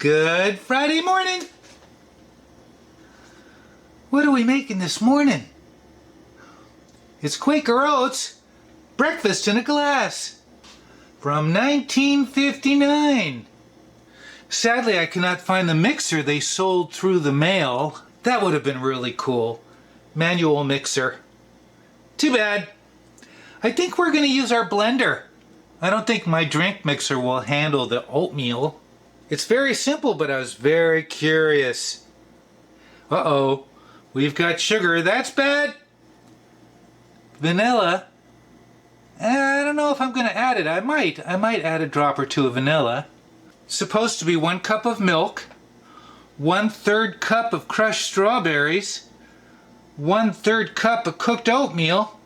Good Friday morning. What are we making this morning? It's Quaker Oats, breakfast in a glass, from 1959. Sadly, I cannot find the mixer they sold through the mail. That would have been really cool. Manual mixer. Too bad. I think we're going to use our blender. I don't think my drink mixer will handle the oatmeal. It's very simple, but I was very curious. Uh-oh. We've got sugar. That's bad. Vanilla. I don't know if I'm going to add it. I might add a drop or two of vanilla. It's supposed to be 1 cup of milk, 1/3 cup of crushed strawberries, 1/3 cup of cooked oatmeal,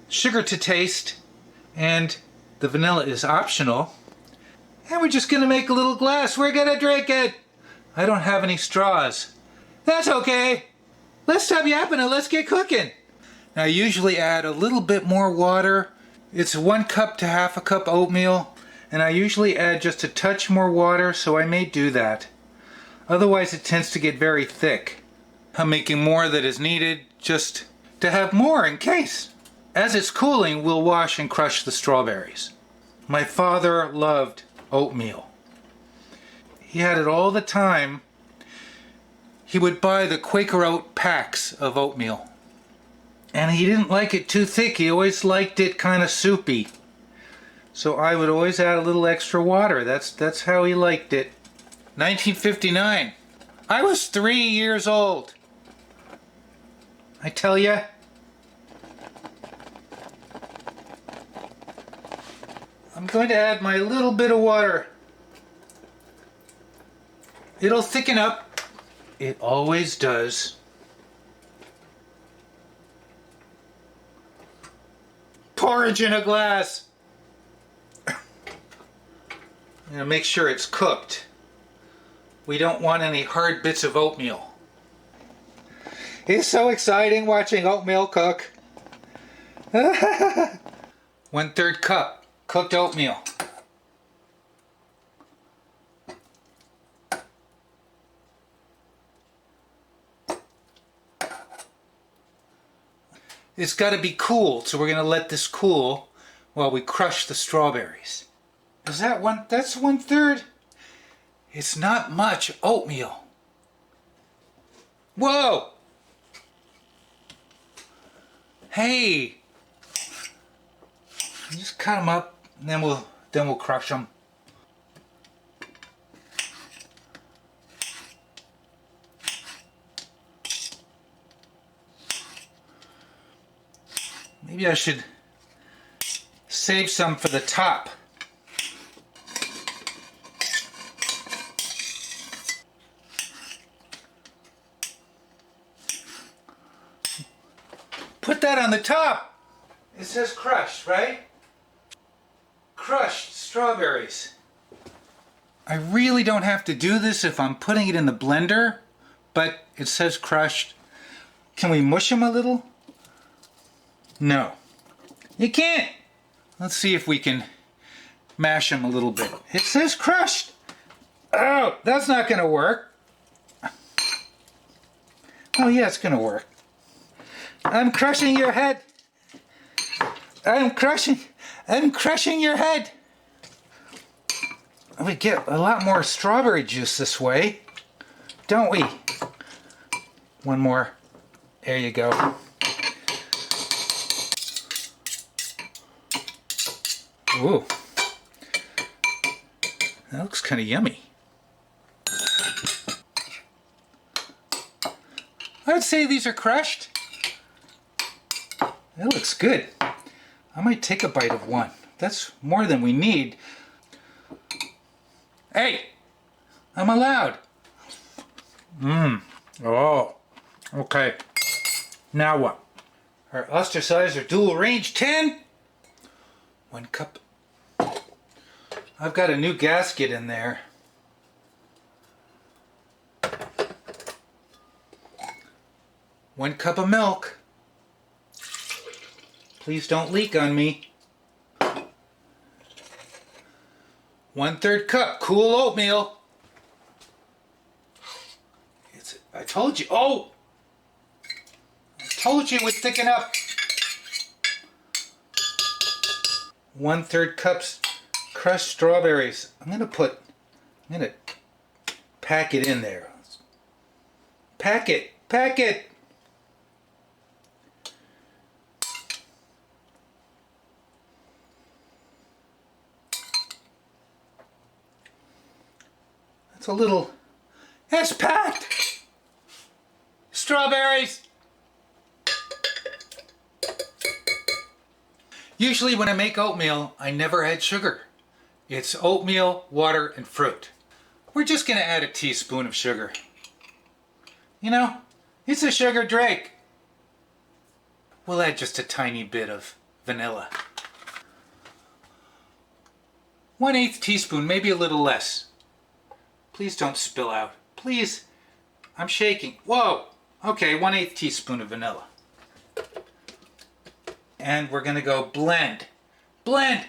sugar to taste, and the vanilla is optional. And we're just going to make a little glass. We're going to drink it. I don't have any straws. That's okay. Let's stop yapping and let's get cooking. Now, I usually add a little bit more water. It's 1 cup to 1/2 cup oatmeal, and I usually add just a touch more water, so I may do that. Otherwise, it tends to get very thick. I'm making more that is needed just to have more in case. As it's cooling, we'll wash and crush the strawberries. My father loved oatmeal. He had it all the time. He would buy the Quaker Oat packs of oatmeal. And he didn't like it too thick. He always liked it kind of soupy. So I would always add a little extra water. That's how he liked it. 1959. I was 3 years old. I tell ya. I'm going to add my little bit of water. It'll thicken up. It always does. Porridge in a glass. Now make sure it's cooked. We don't want any hard bits of oatmeal. It's so exciting watching oatmeal cook. 1/3 cup cooked oatmeal. It's got to be cool, so we're going to let this cool while we crush the strawberries. Is that one? That's 1/3. It's not much oatmeal. Whoa! Hey! Just cut them up, and then we'll crush them. Maybe I should save some for the top. Put that on the top. It says crushed, right? Crushed strawberries. I really don't have to do this if I'm putting it in the blender, but it says crushed. Can we mush them a little? No. You can't. Let's see if we can mash them a little bit. It says crushed. Oh, that's not going to work. Oh yeah, it's going to work. I'm crushing your head. I'm crushing your head. We get a lot more strawberry juice this way, don't we? One more. There you go. Ooh. That looks kind of yummy. I'd say these are crushed. That looks good. I might take a bite of one. That's more than we need. Hey! I'm allowed. Oh. Okay. Now what? Our ostracizer dual range 10. 1 cup. I've got a new gasket in there. One cup of milk. Please don't leak on me. 1/3 cup cool oatmeal. told you. Oh! I told you it would thicken up. 1/3 cups crushed strawberries. I'm gonna pack it in there. Pack it. That's a little, that's packed. Strawberries. Usually when I make oatmeal, I never add sugar. It's oatmeal, water, and fruit. We're just gonna add a teaspoon of sugar. You know, it's a sugar drink. We'll add just a tiny bit of vanilla. 1/8 teaspoon, maybe a little less. Please don't spill out. Please. I'm shaking. Whoa! Okay, 1/8 teaspoon of vanilla. And we're gonna go blend. Blend!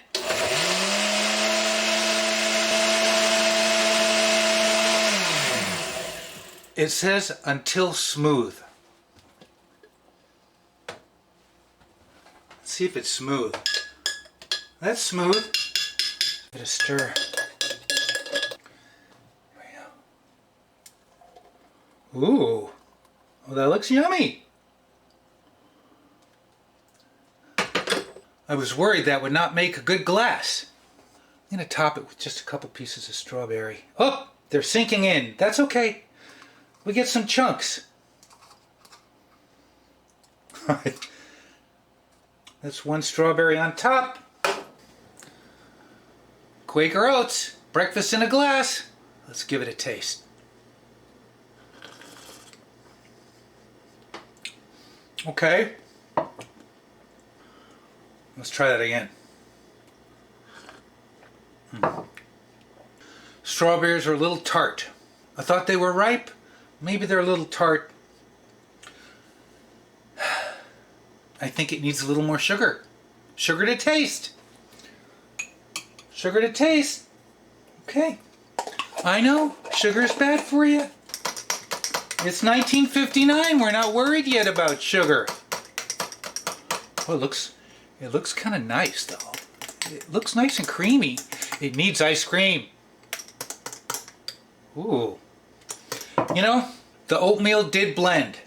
It says until smooth. Let's see if it's smooth. That's smooth. Give it a stir. There we go. Ooh. Oh, that looks yummy. I was worried that would not make a good glass. I'm going to top it with just a couple pieces of strawberry. Oh, they're sinking in. That's okay. We get some chunks. That's 1 strawberry on top. Quaker Oats, breakfast in a glass. Let's give it a taste. Okay. Let's try that again. Strawberries are a little tart. I thought they were ripe. Maybe they're a little tart. I think it needs a little more sugar. Sugar to taste. Sugar to taste. Okay. I know, sugar is bad for you. It's 1959. We're not worried yet about sugar. Oh, it looks kind of nice though. It looks nice and creamy. It needs ice cream. Ooh. You know, the oatmeal did blend.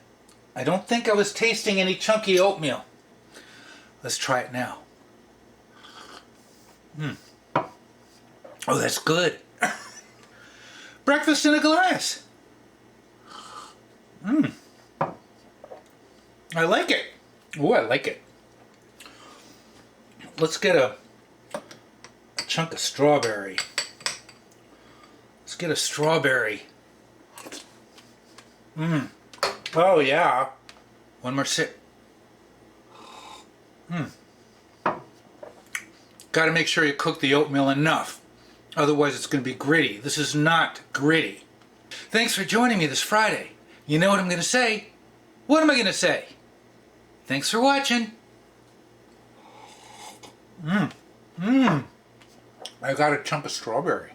I don't think I was tasting any chunky oatmeal. Let's try it now. Oh, that's good. Breakfast in a glass. I like it. Oh, I like it. Let's get a chunk of strawberry. Let's get a strawberry. Oh, yeah. One more sip. Got to make sure you cook the oatmeal enough. Otherwise, it's going to be gritty. This is not gritty. Thanks for joining me this Friday. You know what I'm going to say? What am I going to say? Thanks for watching. I got a chunk of strawberry.